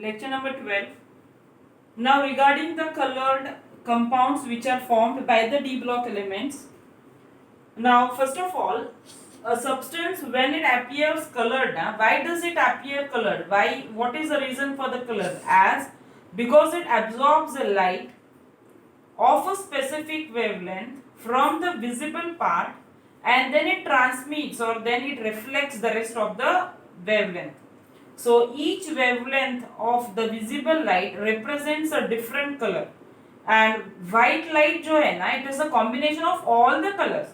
Lecture number 12. Now regarding the colored compounds which are formed by the D block elements. Now first of all, a substance when it appears colored, why does it appear colored? Why? What is the reason for the color? As because it absorbs the light of a specific wavelength from the visible part and then it transmits or then it reflects the rest of the wavelength. So each wavelength of the visible light represents a different color and white light जो है ना, it is a combination of all the colors.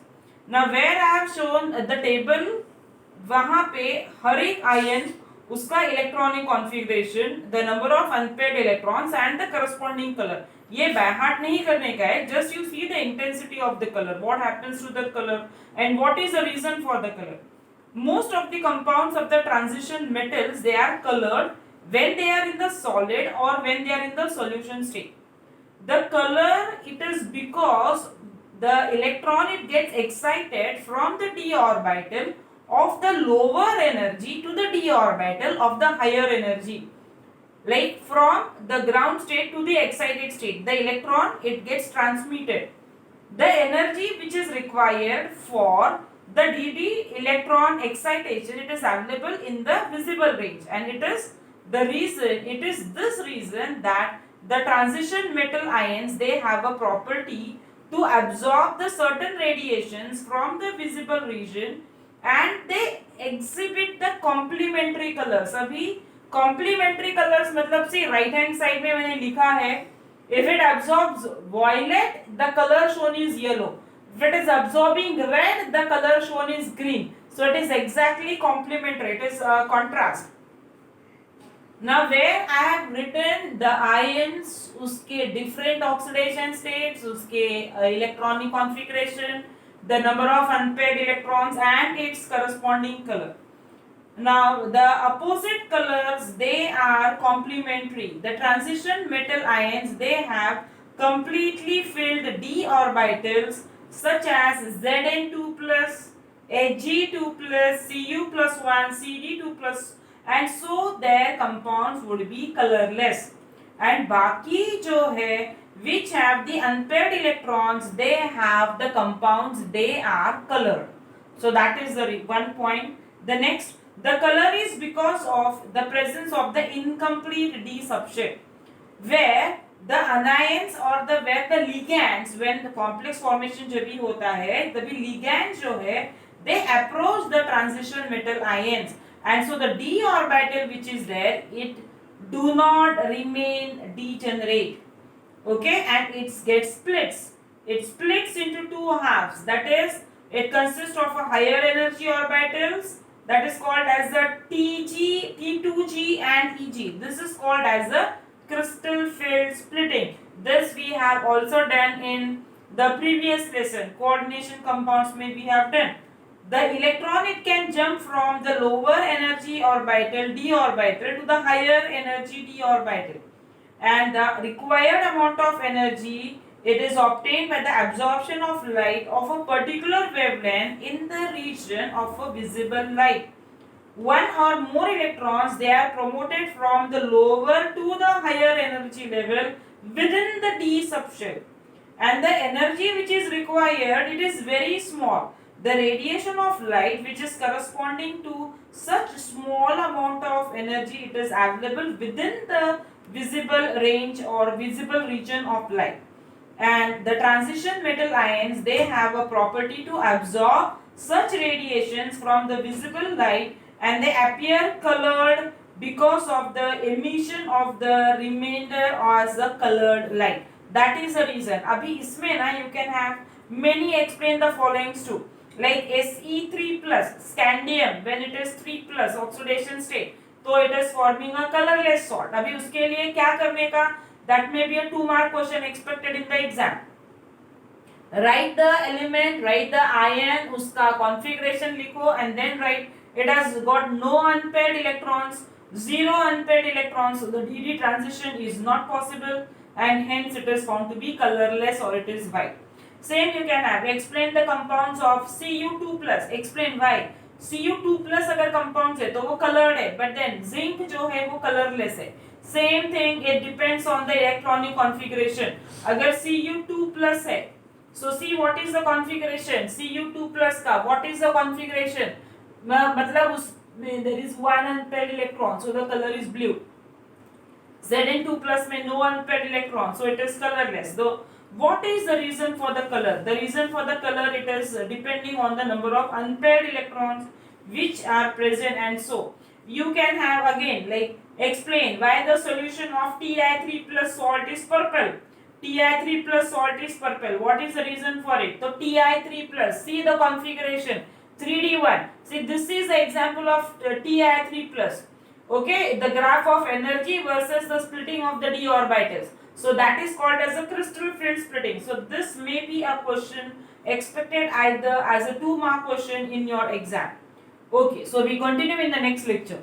Now where I have shown the table, वहाँ पे हर एक ion उसका electronic configuration, the number of unpaired electrons and the corresponding colour, ये by heart नहीं करने का है. Just you see the intensity of the colour, what happens to the colour and what is the reason for the colour. Most of the compounds of the transition metals, they are colored when they are in the solid or when they are in the solution state. The color, it is because the electron it gets excited from the d orbital of the lower energy to the d orbital of the higher energy. Like from the ground state to the excited state, the electron it gets transmitted. The energy which is required for the dd electron excitation, it is available in the visible range, and it is this reason that the transition metal ions, they have a property to absorb the certain radiations from the visible region and they exhibit the complementary colors. अभी complementary colors मतलब से right hand side में मैंने लिखा है, if it absorbs violet, the color shown is yellow. If it is absorbing red, the color shown is green. So it is exactly complementary. It is contrast. Now where I have written the ions, उसके different oxidation states, उसके electronic configuration, the number of unpaired electrons and its corresponding color. Now the opposite colors, they are complementary. The transition metal ions, they have completely filled d orbitals such as Zn2 plus, Hg2 plus, Cu plus 1, Cd2 plus, and so their compounds would be colorless. And बाकी जो है which have the unpaired electrons, they have the compounds, they are colored. So that is the one point. The next, the color is because of the presence of the incomplete d substrate, where the anions or the where the ligands, when the complex formation जब भी होता है तभी ligands जो है they approach the transition metal ions, and so the d orbital which is there, it do not remain degenerate, okay, and it gets splits into two halves. That is, it consists of a higher energy orbitals, that is called as the Tg, T2g and Eg. This is called as the crystal field splitting. This we have also done in the previous lesson. Coordination compounds may we have done. The electron it can jump from the lower energy orbital d orbital to the higher energy d orbital, and the required amount of energy, it is obtained by the absorption of light of a particular wavelength in the region of a visible light. One or more electrons, they are promoted from the lower to the higher energy level within the d subshell, and the energy which is required, it is very small. The radiation of light which is corresponding to such small amount of energy, it is available within the visible range or visible region of light. And the transition metal ions, they have a property to absorb such radiations from the visible light, and they appear colored because of the emission of the remainder as a colored light. That is the reason. अभी इसमें ना you can have many explain the followings too. Like Se3 plus scandium, when it is 3 plus oxidation state, तो it is forming a colorless salt. अभी उसके लिए क्या करने का? That may be a 2-mark question expected in the exam. Write the element, write the ion, उसका configuration लिखो, and then write it has got no unpaired electrons, 0 unpaired electrons, so the dd transition is not possible, and hence it is found to be colorless or it is white. Same you can have. Explain the compounds of Cu2 plus. Explain why. Cu2 plus अगर compounds है तो वो colored है, but then zinc जो है वो colorless है. Same thing, it depends on the electronic configuration. अगर Cu2 plus है, so see what is the configuration? Cu2 plus का what is the configuration? मतलब उस there is one unpaired electron, so the color is blue. Zn2 plus में no unpaired electron, so it is colorless. So what is the reason for the color? The reason for the color, it is depending on the number of unpaired electrons which are present, and so you can have again like explain why the solution of Ti3 plus salt is purple. Ti3 plus salt is purple. What is the reason for it? So Ti3 plus, see the configuration 3D1. See, this is the example of Ti3 plus. Okay, the graph of energy versus the splitting of the d orbitals. So that is called as a crystal field splitting. So this may be a question expected either as a 2-mark question in your exam. Okay, so we continue in the next lecture.